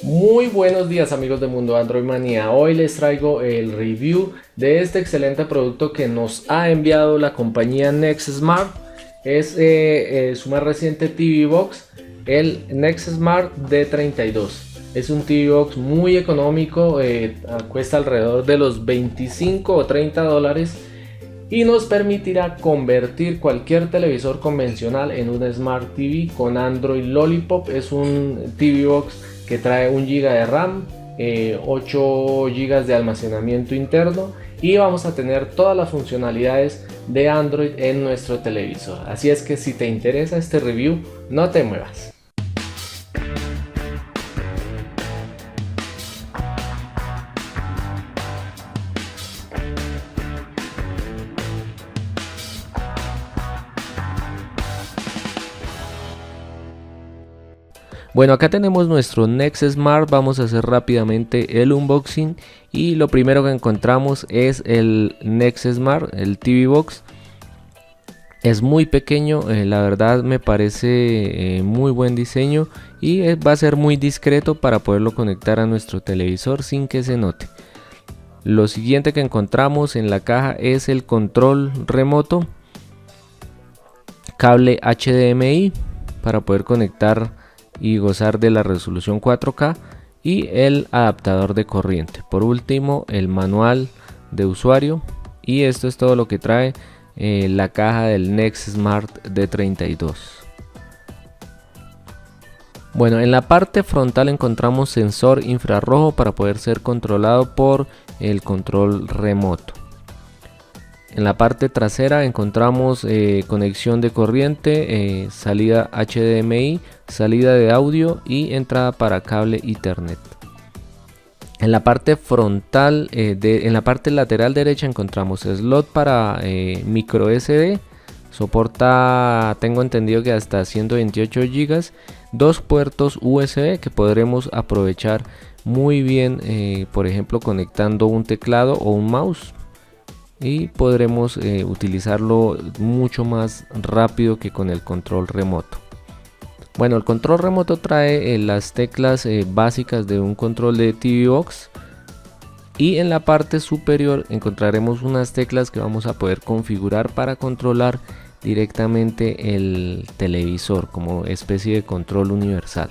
Muy buenos días amigos de Mundo Android Manía. Hoy les traigo el review de este excelente producto que nos ha enviado la compañía Next Smart. Es su más reciente TV Box, el Next Smart D32. Es un TV Box muy económico, cuesta alrededor de los 25 o 30 dólares y nos permitirá convertir cualquier televisor convencional en un Smart TV con Android Lollipop. Es un TV Box que trae 1 GB de RAM, 8 GB de almacenamiento interno y vamos a tener todas las funcionalidades de Android en nuestro televisor. Así es que si te interesa este review, no te muevas. Bueno, acá tenemos nuestro Next Smart. Vamos a hacer rápidamente el unboxing y lo primero que encontramos es el Next Smart, el TV Box. Es muy pequeño, la verdad me parece muy buen diseño y va a ser muy discreto para poderlo conectar a nuestro televisor sin que se note. Lo siguiente que encontramos en la caja es el control remoto, cable HDMI para poder conectar y gozar de la resolución 4K y el adaptador de corriente. Por último, el manual de usuario, y esto es todo lo que trae la caja del Next Smart D32. Bueno, en la parte frontal encontramos sensor infrarrojo para poder ser controlado por el control remoto. En la parte trasera encontramos conexión de corriente, salida HDMI, salida de audio y entrada para cable Ethernet. En la parte frontal, en la parte lateral derecha encontramos slot para micro SD, soporta, tengo entendido que hasta 128 GB, dos puertos USB que podremos aprovechar muy bien, por ejemplo conectando un teclado o un mouse. Y podremos utilizarlo mucho más rápido que con el control remoto. Bueno, el control remoto trae las teclas básicas de un control de TV Box, y en la parte superior encontraremos unas teclas que vamos a poder configurar para controlar directamente el televisor como especie de control universal.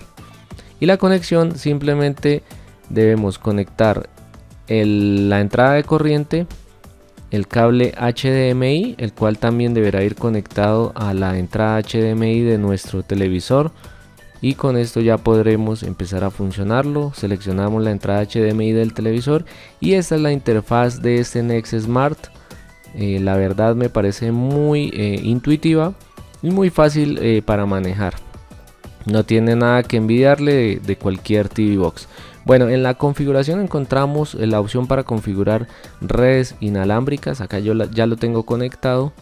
Y la conexión, simplemente debemos conectar la entrada de corriente, el cable HDMI, el cual también deberá ir conectado a la entrada HDMI de nuestro televisor, y con esto ya podremos empezar a funcionarlo. Seleccionamos la entrada HDMI del televisor y esta es la interfaz de este Next Smart. La verdad me parece muy intuitiva y muy fácil para manejar. No tiene nada que envidiarle de cualquier TV Box. Bueno, en la configuración encontramos la opción para configurar redes inalámbricas. Acá yo ya lo tengo conectado.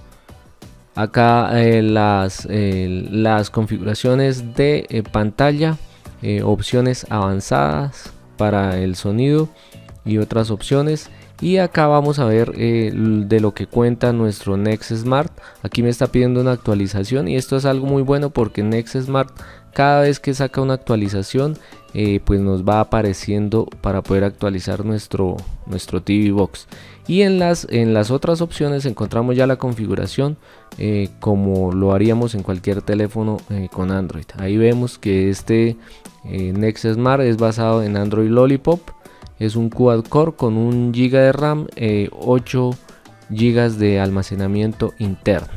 Acá las configuraciones de pantalla, opciones avanzadas para el sonido y otras opciones. Y acá vamos a ver de lo que cuenta nuestro Next Smart. Aquí me está pidiendo una actualización y esto es algo muy bueno porque Next Smart cada vez que saca una actualización pues nos va apareciendo para poder actualizar nuestro TV Box. Y en las otras opciones encontramos ya la configuración como lo haríamos en cualquier teléfono con Android. Ahí vemos que este Next Smart es basado en Android Lollipop. Es un quad core con 1 GB de RAM, 8 GB de almacenamiento interno.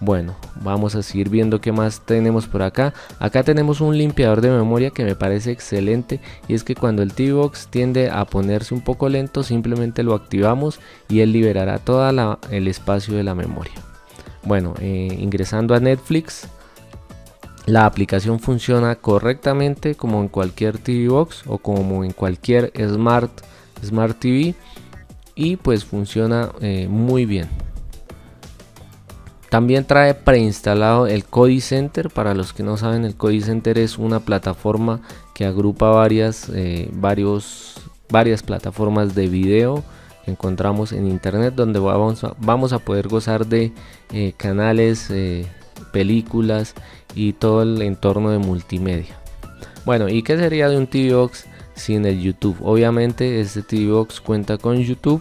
Bueno, vamos a seguir viendo qué más tenemos por acá. Acá tenemos un limpiador de memoria que me parece excelente, y es que cuando el TV Box tiende a ponerse un poco lento, simplemente lo activamos y él liberará todo el espacio de la memoria. Bueno, ingresando a Netflix, la aplicación funciona correctamente como en cualquier TV Box o como en cualquier Smart TV, y pues funciona muy bien. También trae preinstalado el Kodi Center. Para los que no saben, el Kodi Center es una plataforma que agrupa varias plataformas de video que encontramos en internet, donde vamos a poder gozar de canales, películas y todo el entorno de multimedia. Bueno, ¿y qué sería de un TV Box sin el YouTube? Obviamente este TV Box cuenta con YouTube,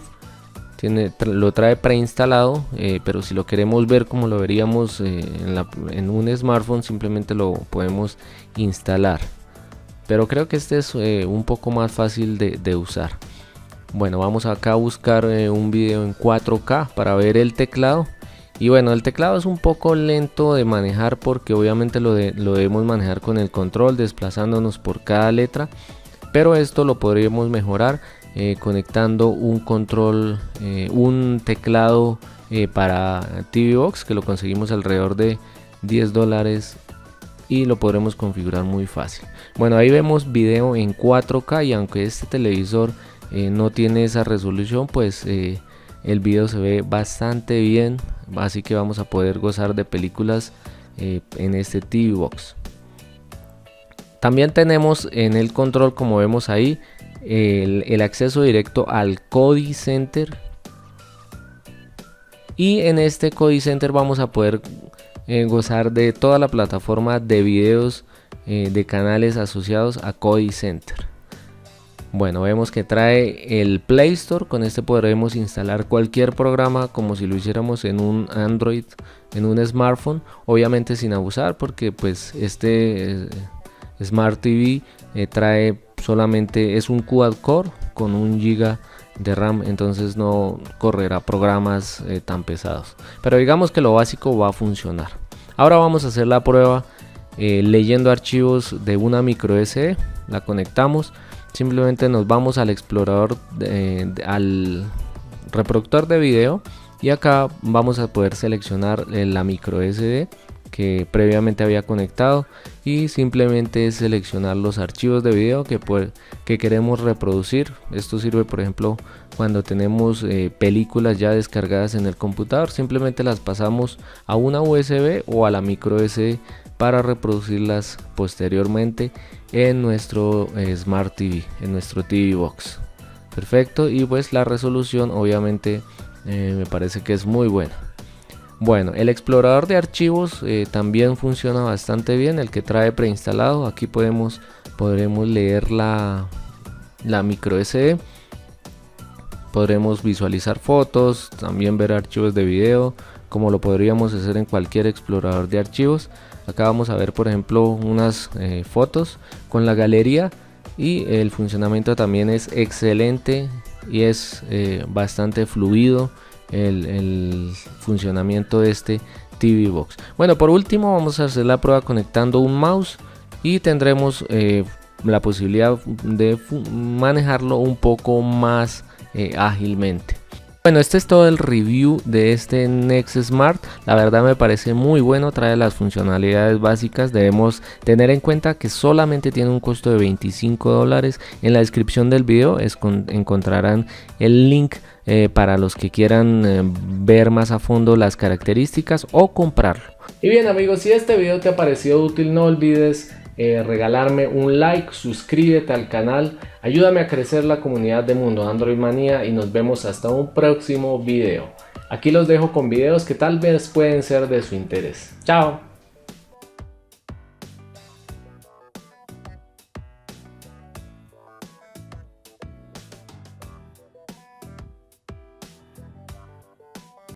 lo trae preinstalado, pero si lo queremos ver como lo veríamos en un smartphone, simplemente lo podemos instalar. Pero creo que este es un poco más fácil de usar. Bueno, vamos acá a buscar un video en 4K para ver el teclado. Y bueno, el teclado es un poco lento de manejar porque obviamente lo debemos manejar con el control, desplazándonos por cada letra. Pero esto lo podríamos mejorar conectando un control, un teclado para TV Box, que lo conseguimos alrededor de $10 y lo podremos configurar muy fácil. Bueno, ahí vemos video en 4K y aunque este televisor no tiene esa resolución, pues el video se ve bastante bien, así que vamos a poder gozar de películas en este TV Box. También tenemos en el control, como vemos ahí, el acceso directo al Kodi Center, y en este Kodi Center vamos a poder gozar de toda la plataforma de videos de canales asociados a Kodi Center. Bueno, vemos que trae el Play Store. Con este podremos instalar cualquier programa como si lo hiciéramos en un Android, en un smartphone, obviamente sin abusar, porque pues este Smart TV trae solamente, es un quad core con 1 GB de RAM, entonces no correrá programas tan pesados, pero digamos que lo básico va a funcionar. Ahora vamos a hacer la prueba leyendo archivos de una micro SD. La conectamos, simplemente nos vamos al explorador, al reproductor de video, y acá vamos a poder seleccionar la micro SD que previamente había conectado, y simplemente seleccionar los archivos de video que queremos reproducir. Esto sirve por ejemplo cuando tenemos películas ya descargadas en el computador, simplemente las pasamos a una USB o a la micro SD para reproducirlas posteriormente en nuestro Smart TV, en nuestro TV Box. Perfecto, y pues la resolución obviamente me parece que es muy buena. Bueno, el explorador de archivos también funciona bastante bien, el que trae preinstalado. Aquí podremos leer la micro SD, podremos visualizar fotos, también ver archivos de video, como lo podríamos hacer en cualquier explorador de archivos. Acá vamos a ver por ejemplo unas fotos con la galería, y el funcionamiento también es excelente y es bastante fluido el funcionamiento de este TV Box. Bueno, por último vamos a hacer la prueba conectando un mouse y tendremos la posibilidad de manejarlo un poco más ágilmente. Bueno, este es todo el review de este Nex Smart. La verdad me parece muy bueno, trae las funcionalidades básicas. Debemos tener en cuenta que solamente tiene un costo de $25. En la descripción del video encontrarán el link para los que quieran ver más a fondo las características o comprarlo. Y bien amigos, si este video te ha parecido útil, no olvides regalarme un like, suscríbete al canal, ayúdame a crecer la comunidad de Mundo Android Manía, y nos vemos hasta un próximo video. Aquí los dejo con videos que tal vez pueden ser de su interés. Chao.